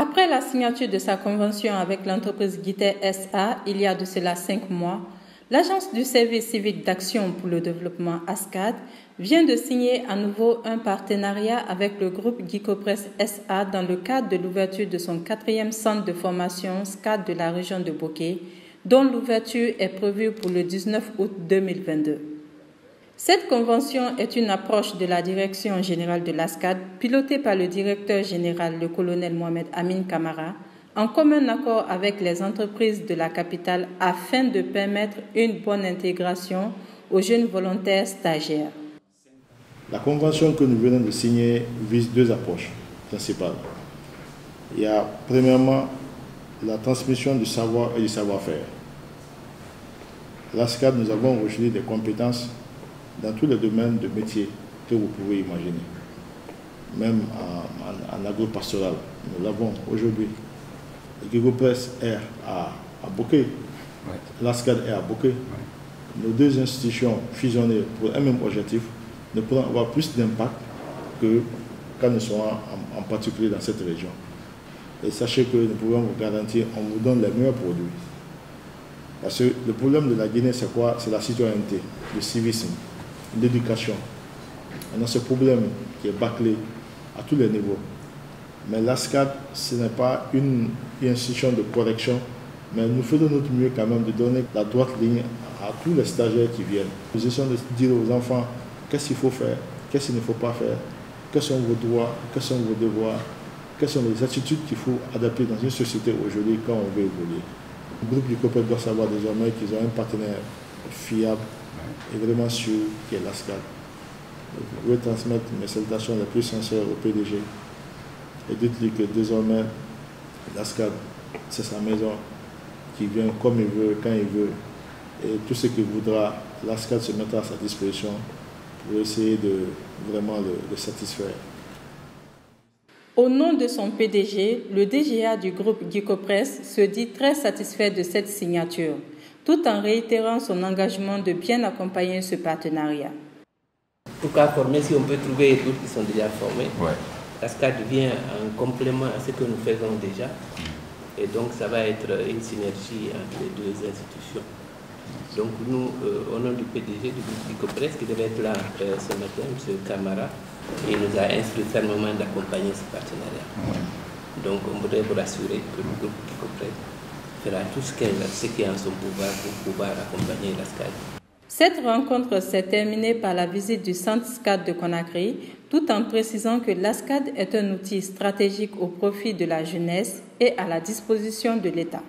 Après la signature de sa convention avec l'entreprise Guittet SA il y a de cela 5 mois, l'Agence du service civique d'action pour le développement ASCAD vient de signer à nouveau un partenariat avec le groupe Gicopress SA dans le cadre de l'ouverture de son 4e centre de formation SCAD de la région de Bokeh, dont l'ouverture est prévue pour le 19 août 2022. Cette convention est une approche de la Direction générale de l'ASCAD, pilotée par le directeur général, le colonel Mohamed Amin Kamara, en commun accord avec les entreprises de la capitale afin de permettre une bonne intégration aux jeunes volontaires stagiaires. La convention que nous venons de signer vise 2 approches principales. Il y a premièrement la transmission du savoir et du savoir-faire. L'ASCAD, nous avons reçu des compétences dans tous les domaines de métier que vous pouvez imaginer, même en agro-pastoral. Nous l'avons aujourd'hui. Le Gicopress est à Bokeh, l'ASCAD est à Bokeh. Nos 2 institutions fusionnées pour un même objectif ne pourront avoir plus d'impact que quand nous serons en particulier dans cette région. Et sachez que nous pouvons vous garantir, on vous donne les meilleurs produits. Parce que le problème de la Guinée, c'est quoi? C'est la citoyenneté, le civisme, l'éducation. On a ce problème qui est bâclé à tous les niveaux. Mais l'ASCAD, ce n'est pas une institution de correction, mais nous faisons notre mieux quand même de donner la droite ligne à tous les stagiaires qui viennent. Nous essayons de dire aux enfants qu'est-ce qu'il faut faire, qu'est-ce qu'il ne faut pas faire, quels sont vos droits, quels sont vos devoirs, quelles sont les attitudes qu'il faut adapter dans une société aujourd'hui quand on veut évoluer. Le groupe Gicopress doit savoir désormais qu'ils ont un partenaire fiable et vraiment sûr qui est l'ASCAD. Je veux transmettre mes salutations les plus sincères au PDG et dites-lui que désormais l'ASCAD, c'est sa maison, qui vient comme il veut, quand il veut, et tout ce qu'il voudra, l'ASCAD se mettra à sa disposition pour essayer de vraiment le satisfaire. Au nom de son PDG, le DGA du groupe Gicopress se dit très satisfait de cette signature, tout en réitérant son engagement de bien accompagner ce partenariat. En tout cas, formés, si on peut trouver d'autres qui sont déjà formés, l'ASCAD vient en complément à ce que nous faisons déjà. Et donc, ça va être une synergie entre les 2 institutions. Donc, nous, au nom du PDG du groupe Gicopress, qui devait être là ce matin, M. Kamara, il nous a instruit fermement d'accompagner ce partenariat. Donc, on voudrait vous rassurer que le groupe Gicopress fera tout ce qui est en son pouvoir pour pouvoir accompagner l'ASCAD. Cette rencontre s'est terminée par la visite du centre SCAD de Conakry, tout en précisant que l'ASCAD est un outil stratégique au profit de la jeunesse et à la disposition de l'État.